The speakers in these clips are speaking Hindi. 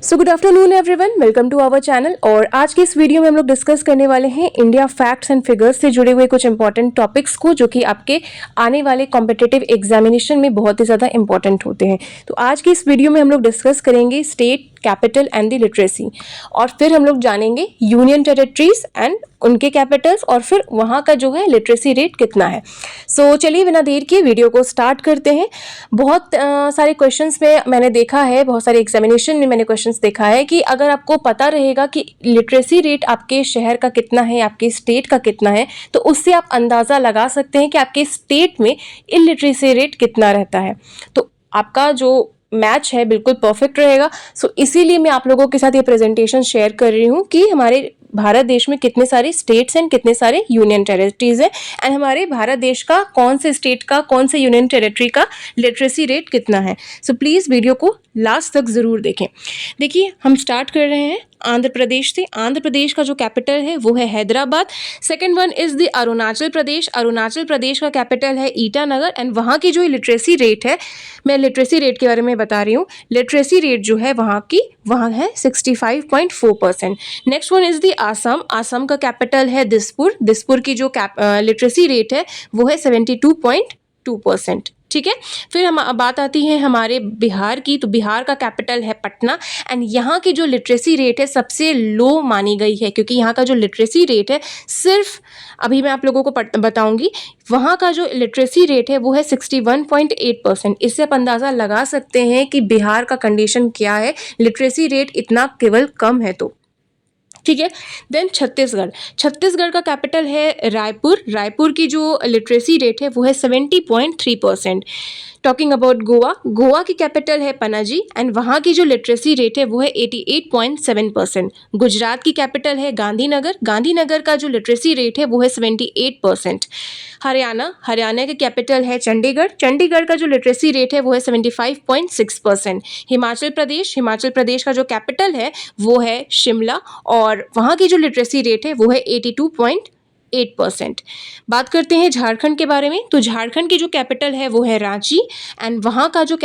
So good afternoon everyone, welcome to our channel. और आज की इस वीडियो में हम लोग डिस्कस करने वाले हैं इंडिया फैक्ट्स एंड फिगर्स से जुड़े हुए कुछ इंपॉर्टेंट टॉपिक्स को, जो कि आपके आने वाले कॉम्पिटिटिव एग्जामिनेशन में बहुत ही ज़्यादा इंपॉर्टेंट होते हैं। तो आज की इस वीडियो में हम लोग डिस्कस करेंगे state, capital and the literacy, और फिर हम लोग जानेंगे यूनियन टेरिटरीज एंड उनके कैपिटल्स, और फिर वहाँ का जो है लिटरेसी रेट कितना है। सो चलिए बिना देर किए वीडियो को स्टार्ट करते हैं। बहुत सारे क्वेश्चंस में मैंने देखा है, बहुत सारे एग्जामिनेशन में मैंने क्वेश्चंस देखा है कि अगर आपको पता रहेगा कि लिटरेसी रेट आपके शहर का कितना है, आपके स्टेट का कितना है, तो उससे आप अंदाज़ा लगा सकते हैं कि आपके स्टेट में इलिटरेसी रेट कितना रहता है। तो आपका जो मैच है बिल्कुल परफेक्ट रहेगा। सो इसीलिए मैं आप लोगों के साथ ये प्रेजेंटेशन शेयर कर रही हूँ कि हमारे भारत देश में कितने सारे स्टेट्स हैं, कितने सारे यूनियन टेरिटरीज हैं, एंड हमारे भारत देश का कौन से स्टेट का, कौन से यूनियन टेरिटरी का लिटरेसी रेट कितना है। सो प्लीज़ वीडियो को लास्ट तक ज़रूर देखें। देखिए, हम स्टार्ट कर रहे हैं आंध्र प्रदेश से। आंध्र प्रदेश का जो कैपिटल है वो है Hyderabad. Second one is the Arunachal Pradesh. Arunachal Pradesh का कैपिटल है ईटानगर, एंड वहाँ की जो लिटरेसी रेट है, मैं लिटरेसी रेट के बारे में बता रही हूँ। लिटरेसी रेट जो है वहाँ है 65.4%। Next one is the Assam. Assam का कैपिटल है दिसपुर। दिसपुर की जो लिटरेसी रेट है वो है 72.2%। ठीक है। फिर हम बात आती है हमारे बिहार की। तो बिहार का कैपिटल है पटना, एंड यहाँ की जो लिटरेसी रेट है सबसे लो मानी गई है, क्योंकि यहाँ का जो लिटरेसी रेट है सिर्फ, अभी मैं आप लोगों को बताऊंगी, वहाँ का जो लिटरेसी रेट है वो है 61.8%। इससे आप अंदाज़ा लगा सकते हैं कि बिहार का कंडीशन क्या है, लिटरेसी रेट इतना केवल कम है। तो ठीक है। देन छत्तीसगढ़। छत्तीसगढ़ का कैपिटल है रायपुर। रायपुर की जो लिटरेसी रेट है वो है 70.3%। Talking about Goa. गोवा की कैपिटल है पनाजी, एंड वहाँ की जो लिटरेसी रेट है वो है 88.7%। गुजरात की कैपिटल है गांधीनगर। गांधीनगर का जो लिटरेसी रेट है वो है 78%। हरियाणा के कैपिटल है चंडीगढ़। चंडीगढ़ का जो लिटरेसी रेट है वो है 75.6%। हिमाचल प्रदेश का जो कैपिटल है वो है शिमला, और वहाँ की जो लिटरेसी रेट है वो है 82.8%। बात करते हैं झारखंड के बारे में। तो झारखंड की जो कैपिटल है वो है रांची, एंड वहाँ का जो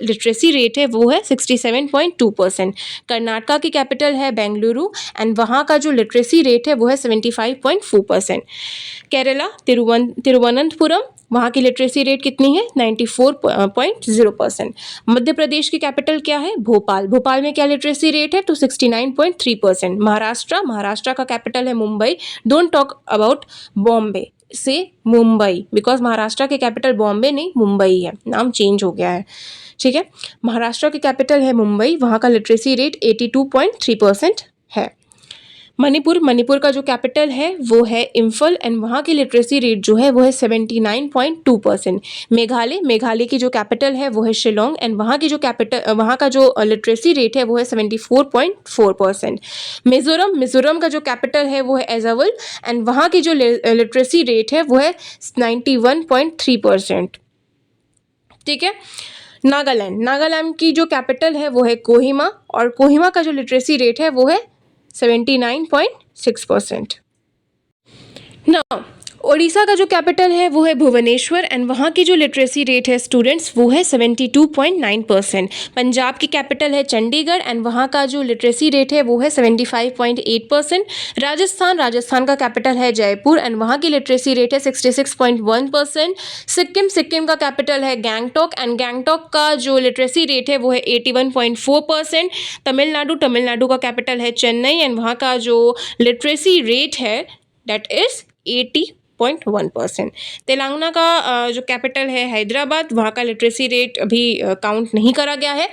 लिटरेसी रेट है वो है 67.2%। कर्नाटका की कैपिटल है बेंगलुरु, एंड वहाँ का जो लिटरेसी रेट है वो है 75.4%। केरला तिरुवनंतपुरम, वहाँ की लिटरेसी रेट कितनी है? 94.0%। मध्य प्रदेश की कैपिटल क्या है? भोपाल। भोपाल में क्या लिटरेसी रेट है? तो 69.3%। महाराष्ट्र का कैपिटल है Mumbai. Don't talk about Bombay, से मुंबई, बिकॉज महाराष्ट्र के कैपिटल बॉम्बे नहीं, मुंबई है, नाम चेंज हो गया है। ठीक है। महाराष्ट्र की कैपिटल है मुंबई, वहाँ का लिटरेसी रेट 82.3% है। मणिपुर का जो कैपिटल है वो है इम्फल, एंड वहाँ की लिटरेसी रेट जो है वो है 79.2%। मेघालय की जो कैपिटल है वो है शिलोंग, एंड वहाँ का जो लिटरेसी रेट है वो है 74.4%। मिजोरम का जो कैपिटल है वो है एजावल, एंड वहाँ की जो लिटरेसी रेट है वो है 91.3%। ठीक है। नागालैंड की जो कैपिटल है वो है कोहिमा, और कोहिमा का जो लिटरेसी रेट है वो है 79.6%। नाउ ओडिशा का जो कैपिटल है वो है भुवनेश्वर, एंड वहाँ की जो लिटरेसी रेट है स्टूडेंट्स वो है 72.9%। पंजाब की कैपिटल है चंडीगढ़, एंड वहाँ का जो लिटरेसी रेट है वो है 75.8%। राजस्थान का कैपिटल है जयपुर, एंड वहाँ की लिटरेसी रेट है 66.1%। सिक्किम का कैपिटल है गैंगटॉक, एंड गैंगटॉक का जो लिटरेसी रेट है वो है 81.4%। तमिलनाडु का कैपिटल है चेन्नई, एंड वहाँ का जो लिटरेसी रेट है दैट इज 80.1%। तेलंगाना का जो कैपिटल है हैदराबाद, वहाँ का लिटरेसी रेट अभी काउंट नहीं करा गया है।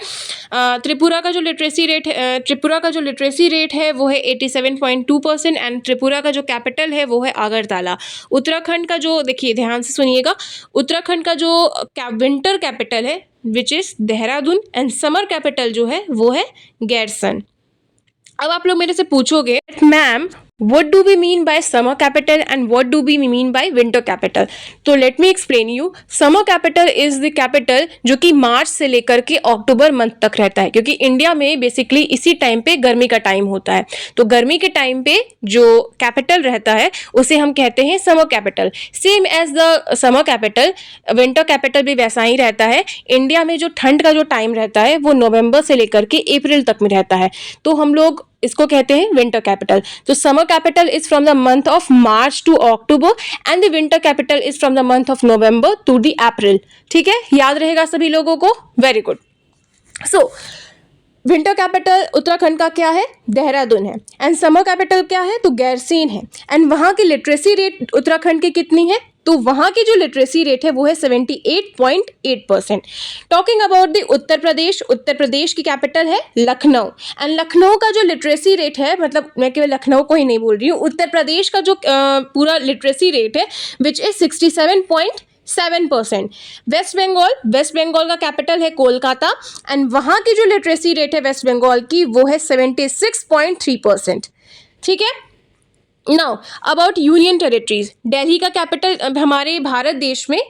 त्रिपुरा का जो लिटरेसी रेट है वो है 87.2%, एंड त्रिपुरा का जो कैपिटल है वो है आगरतला। उत्तराखंड का जो, देखिए ध्यान से सुनिएगा, उत्तराखंड का जो विंटर कैपिटल है which is Dehradun, and summer capital जो है वो है गैरसन। अब आप लोग मेरे से पूछोगे ma'am what do we mean by summer capital and what do we mean by winter capital? तो let me explain you. Summer capital is the capital जो कि मार्च से लेकर के अक्टूबर मंथ तक रहता है, क्योंकि इंडिया में बेसिकली इसी टाइम पे गर्मी का टाइम होता है। तो गर्मी के टाइम पे जो कैपिटल रहता है उसे हम कहते हैं summer capital. Same as the summer capital, winter capital भी वैसा ही रहता है। इंडिया में जो ठंड का जो टाइम रहता है वो नवंबर से लेकर के अप्रैल तक में रहता है, तो हम लोग इसको कहते हैं विंटर कैपिटल। तो summer capital is from the month of March to October and the winter capital is from the month of November to the April. ठीक है, याद रहेगा सभी लोगों को? Very good. So winter capital Uttarakhand का क्या है? देहरादून है। एंड समर कैपिटल क्या है? तो गैरसीन है। एंड वहां की लिटरेसी रेट उत्तराखंड की कितनी है? तो वहां की जो लिटरेसी रेट है वो है 78.8%। Talking about the Uttar Pradesh, Uttar Pradesh की कैपिटल है लखनऊ। एंड लखनऊ का जो लिटरेसी रेट है, मतलब मैं केवल लखनऊ को ही नहीं बोल रही हूँ, उत्तर प्रदेश का जो पूरा लिटरेसी रेट है विच इज 67.7%। वेस्ट बंगाल का कैपिटल है कोलकाता एंड वहां की जो लिटरेसी रेट है वेस्ट बंगाल की वो है 76.3%। ठीक है। Now about union territories, Delhi का कैपिटल, हमारे भारत देश में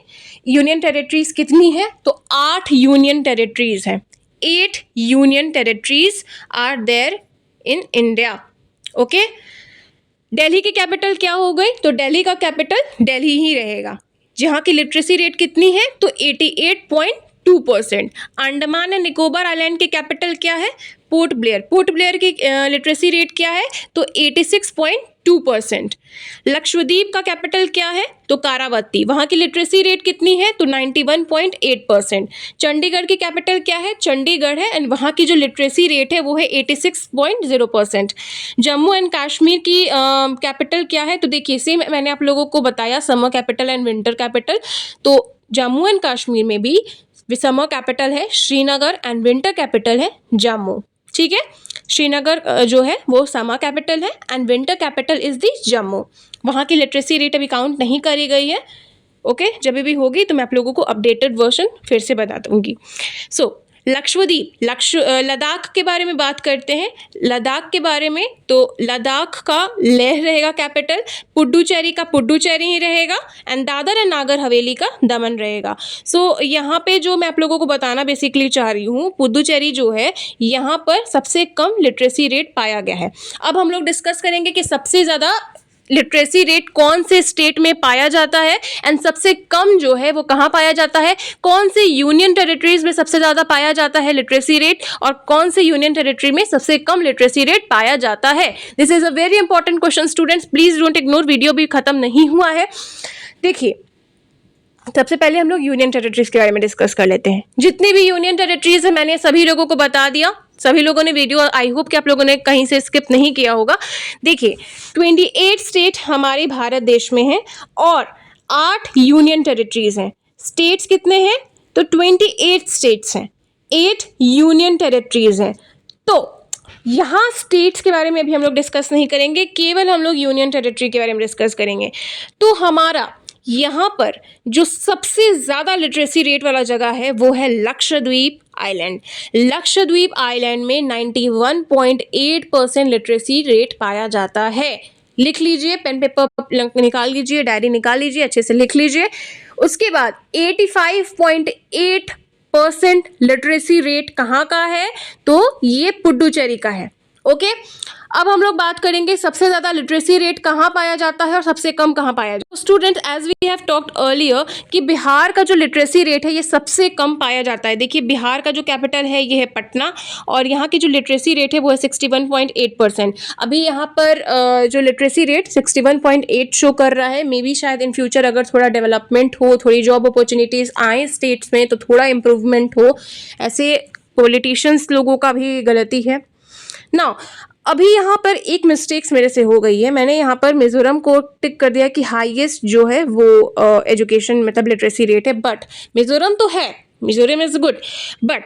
यूनियन टेरिटरीज कितनी है? तो 8 यूनियन टेरिटरीज हैं। 8 union territories are there in India. Okay, Delhi की कैपिटल क्या हो गई? तो दिल्ली का कैपिटल दिल्ली ही रहेगा, जहाँ की लिटरेसी रेट कितनी है? तो 88.2%। अंडमान एंड निकोबार आइलैंड की कैपिटल क्या है? Port Blair. पोर्ट ब्लेयर की लिटरेसी रेट क्या है? तो 86.2%। लक्षद्वीप का कैपिटल क्या है? तो कारावती। वहाँ की लिटरेसी रेट कितनी है? तो 91.8%। चंडीगढ़ की कैपिटल क्या है? चंडीगढ़ है एंड वहाँ की जो लिटरेसी रेट है वो है 86.0%। जम्मू एंड कश्मीर की कैपिटल क्या है? तो देखिए, सेम मैंने आप लोगों को बताया summer capital and winter capital. तो जम्मू एंड कश्मीर में भी समर कैपिटल है श्रीनगर एंड विंटर कैपिटल है जम्मू। ठीक है, श्रीनगर जो है वो समर कैपिटल है and winter capital is the Jammu. वहाँ की लिटरेसी रेट अभी काउंट नहीं करी गई है। ओके, जब भी होगी तो मैं आप लोगों को अपडेटेड वर्जन फिर से बता दूंगी। सो लक्षद्वीप, लद्दाख के बारे में बात करते हैं। लद्दाख के बारे में, तो लद्दाख का लेह रहेगा कैपिटल, पुडुचेरी का पुडुचेरी ही रहेगा एंड दादर एंड नागर हवेली का दमन रहेगा। सो यहाँ पे जो मैं आप लोगों को बताना बेसिकली चाह रही हूँ, पुडुचेरी जो है यहाँ पर सबसे कम लिटरेसी रेट पाया गया है। अब हम लोग डिस्कस करेंगे कि सबसे ज़्यादा लिटरेसी रेट कौन से स्टेट में पाया जाता है एंड सबसे कम जो है वो कहाँ पाया जाता है, कौन से यूनियन टेरिटरीज में सबसे ज़्यादा पाया जाता है लिटरेसी रेट और कौन से यूनियन टेरिटरी में सबसे कम लिटरेसी रेट पाया जाता है। This is a very important question students, please don't ignore, video भी खत्म नहीं हुआ है। देखिए, सबसे पहले हम लोग यूनियन टेरिटरीज के बारे में डिस्कस कर लेते हैं। जितनी भी यूनियन टेरिटरीज है मैंने सभी लोगों को बता दिया, सभी लोगों ने वीडियो, आई होप कि आप लोगों ने कहीं से स्किप नहीं किया होगा। देखिए, 28 स्टेट हमारे भारत देश में हैं और 8 यूनियन टेरिटरीज हैं। स्टेट्स कितने हैं? तो 28 स्टेट्स हैं, 8 यूनियन टेरिटरीज हैं। तो यहाँ स्टेट्स के बारे में अभी हम लोग डिस्कस नहीं करेंगे, केवल हम लोग यूनियन टेरिटरी के बारे में डिस्कस करेंगे। तो हमारा यहाँ पर जो सबसे ज़्यादा लिटरेसी रेट वाला जगह है वो है लक्षद्वीप आइलैंड। लक्षद्वीप आइलैंड में 91.8% लिटरेसी रेट पाया जाता है। लिख लीजिए, पेन पेपर निकाल लीजिए, डायरी निकाल लीजिए, अच्छे से लिख लीजिए। उसके बाद 85.8% लिटरेसी रेट कहाँ का है? तो ये पुडुचेरी का है। ओके, अब हम लोग बात करेंगे सबसे ज़्यादा लिटरेसी रेट कहाँ पाया जाता है और सबसे कम कहाँ पाया जाता है। Student, as we have talked earlier कि बिहार का जो लिटरेसी रेट है ये सबसे कम पाया जाता है। देखिए, बिहार का जो कैपिटल है ये है पटना और यहाँ की जो लिटरेसी रेट है वो है 61.8%। अभी यहाँ पर जो लिटरेसी रेट 61.8 शो कर रहा है। मे बी शायद इन फ्यूचर अगर थोड़ा डेवलपमेंट हो, थोड़ी जॉब अपॉर्चुनिटीज़ आए स्टेट्स में तो थोड़ा इम्प्रूवमेंट हो। ऐसे पॉलिटिशियंस लोगों का भी गलती है ना। अभी यहाँ पर एक मिस्टेक्स मेरे से हो गई है, मैंने यहाँ पर मिजोरम को टिक कर दिया कि हाईएस्ट जो है वो एजुकेशन मतलब लिटरेसी रेट है, बट मिजोरम तो है, Mizoram is good, but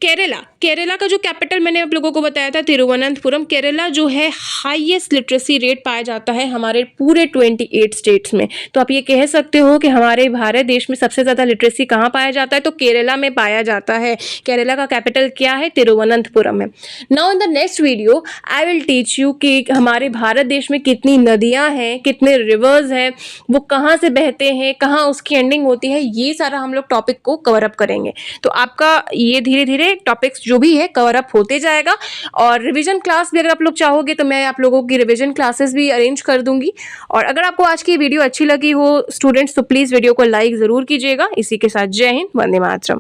Kerala, Kerala का जो कैपिटल मैंने आप लोगों को बताया था तिरुवनंतपुरम। केरला जो है हाईएस्ट लिटरेसी रेट पाया जाता है हमारे पूरे 28 स्टेट्स में। तो आप ये कह सकते हो कि हमारे भारत देश में सबसे ज़्यादा लिटरेसी कहाँ पाया जाता है, तो केरला में पाया जाता है। केरला का कैपिटल क्या है, तिरुवनंतपुरम है। Now in the next video I will teach you कि हमारे भारत देश में कितनी नदियाँ हैं, कितने रिवर्स हैं, वो कहाँ से बहते हैं, कहाँ उसकी एंडिंग होती है, ये सारा हम लोग टॉपिक को कवर अप करेंगे। तो आपका ये धीरे धीरे टॉपिक्स जो भी है कवर अप होते जाएगा। और रिवीजन क्लास भी अगर आप लोग चाहोगे तो मैं आप लोगों की रिवीजन क्लासेस भी अरेंज कर दूंगी। और अगर आपको आज की वीडियो अच्छी लगी हो स्टूडेंट्स, तो प्लीज़ वीडियो को लाइक ज़रूर कीजिएगा। इसी के साथ जय हिंद, वंदे मातरम।